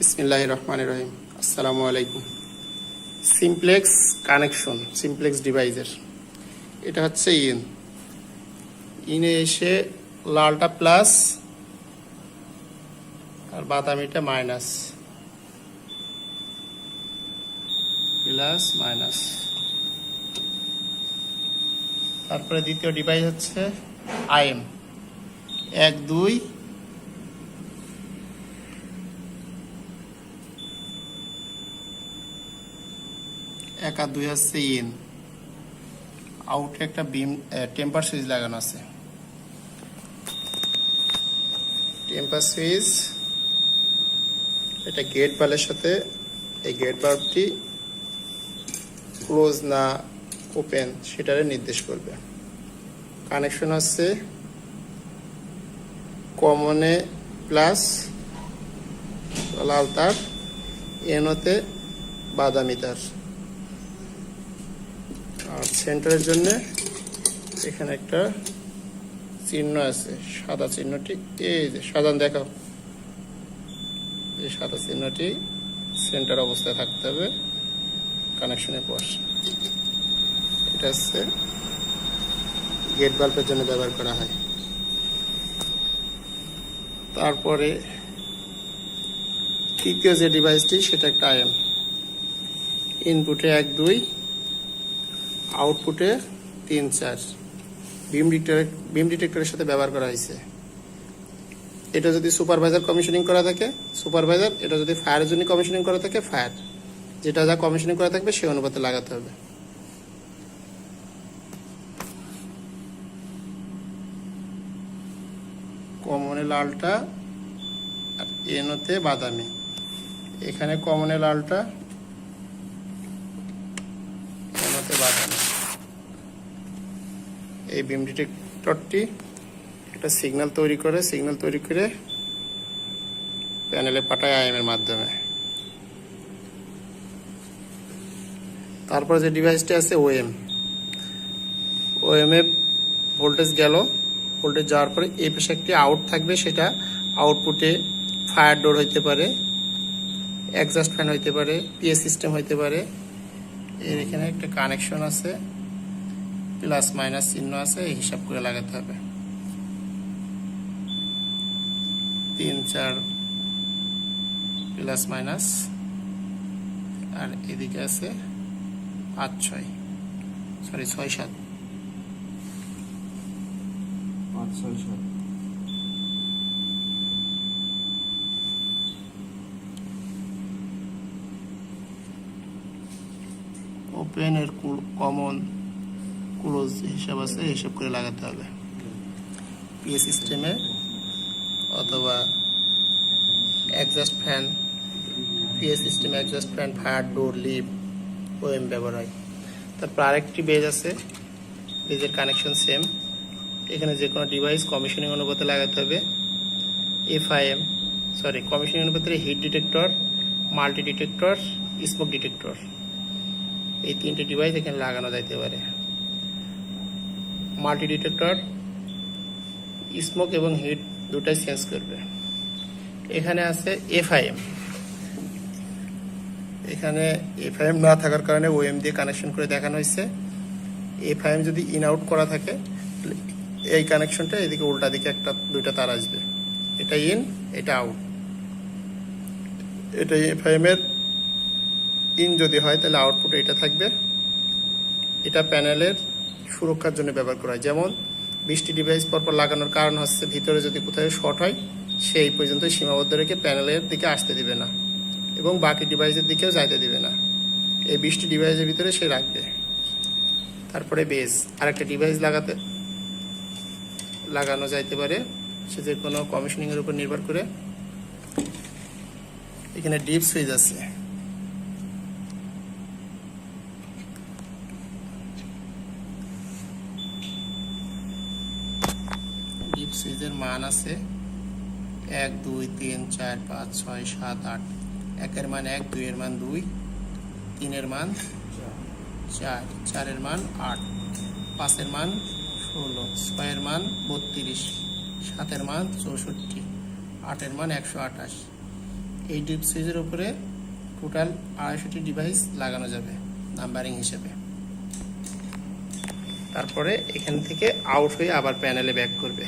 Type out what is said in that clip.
বিসমিল্লাহির রহমানির রহিম। আসসালামু আলাইকুম। সিমপ্লেক্স কানেকশন, সিমপ্লেক্স ডিভাইসের এটা হচ্ছে ইনে এসে লালটা প্লাস আর বাদামিটা মাইনাস, প্লাস মাইনাস। তারপরে দ্বিতীয় ডিভাইস হচ্ছে আইএম 1 2 1 আর 2 হচ্ছে আউটে একটা বিম টেম্পার সুইচ লাগানো আছে। টেম্পার সুইচ এটা গেট বাল্বের সাথে, এই গেট বাল্বটি ক্লোজ না ওপেন সেটারে নির্দেশ করবে। কানেকশন হচ্ছে কমনে প্লাস লাল তার, এনোতে বাদামি তার। আর সেন্টারের জন্য এখানে একটা চিহ্ন আছে, সাদা চিহ্নটি, এই যে সাদা দেখাও, এই সাদা চিহ্নটি সেন্টার অবস্থায় থাকতে হবে কানেকশনের পর। এটা হচ্ছে গেট বাল্বের জন্য ব্যবহার করা হয়। তারপরে তৃতীয় যে ডিভাইসটি সেটা একটা আইএম, ইনপুটে 1 2, আউটপুটে 3 4 বিম ডিটেক্টরের সাথে ব্যবহার করা হয়েছে। এটা যদি সুপারভাইজার কমিশনিং করা থাকে সুপারভাইজার, এটা যদি ফায়ারের জন্য কমিশনিং করা থাকে ফায়ার, যেটা যা কমিশনিং করা থাকবে সেই অনুপাতে লাগাতে হবে। কমনে লালটা আর এনোতে বাদামি। এখানে কমনে লালটা, এনোতে বাদামি। এই বিম ডিটেক্টরটি একটা সিগন্যাল তৈরি করে প্যানেলে পাঠায় আইএম এর মাধ্যমে। তারপরে যে ডিভাইসটি আছে ওএম এ ভোল্টেজ গেল, ভোল্টেজ যাওয়ার পরে এই পাশে একটি আউট থাকবে, সেটা আউটপুটে ফায়ার ডোর হইতে পারে, এক্সস্ট ফ্যান হইতে পারে, পিএ সিস্টেম হইতে পারে। এর এখানে একটা কানেকশন আছে, প্লাস মাইনাস চিহ্ন আছে, এই হিসাব করে লাগাতে হবে। 3 4 প্লাস মাইনাস, আর এদিকে আছে 5 6 6 7 5 6 7। ওপেন এর কমন ক্লোজ হিসাব আছে, হিসাব করে লাগাতে হবে। পিএ সিস্টেমে অথবা এক্সস্ট ফ্যান, পিএ সিস্টেমে এক্সস্ট ফ্যান, ফায়ার ডোর, লিভ, ওএম ব্যবহার হয়। তারপর আরেকটি বেজ আছে, বেজের কানেকশন সেম। এখানে যে কোনো ডিভাইস কমিশনিং অনুপাতে লাগাতে হবে। কমিশনিং অনুপাতে heat detector, multi detector, smoke detector, এই 3টে ডিভাইস এখানে লাগানো যাইতে পারে। মাল্টি ডিটেক্টর স্মোক এবং হিট দুটাই সেন্স করবে। এখানে আছে এফআইএম, এখানে এফআইএম না থাকার কারণে ওএম দিয়ে কানেকশন করে দেখানো হয়েছে। এফআইএম যদি ইন আউট করা থাকে, এই কানেকশনটা এদিকে উল্টা দিকে দুইটা তার আসবে, এটা ইন, এটা আউট। এটা এফআইএম এর ইন যদি হয় তাহলে আউটপুট এটা থাকবে। এটা প্যানেলের সুরক্ষার জন্য ব্যবহার করা হয়। যেমন 20টি ডিভাইস পরপর লাগানোর কারণ হচ্ছে ভিতরে যদি কোথাও শর্ট হয় সেই পর্যন্ত সীমাবদ্ধ রেখে প্যানেলের দিকে আসতে দিবে না এবং বাকি ডিভাইসের দিকেও যাইতে দিবে না। এই 20টি ডিভাইসের ভিতরে সে রাখবে। তারপরে বেজ, আরেকটা ডিভাইস লাগানো যাইতে পারে, সে যে কোনো কমিশনিং এর উপর নির্ভর করে। এখানে ডিপ সুইচ আছে, ডিপ সুইচের মান আছে 1 2 3 4 5 6 7 8। 1 এর মান 1, 2 এর মান 2, 3 এর মান 4, 4 এর মান 8, 5 এর মান 16, 6 এর মান 32, 7 এর মান 64, 8 এর মান 128। এই ডিপ সুইচের উপরে টোটাল 250টি ডিভাইস লাগানো যাবে নাম্বারিং হিসেবে। তারপরে এখান থেকে আউট হয়ে আবার প্যানেলে ব্যাক করবে।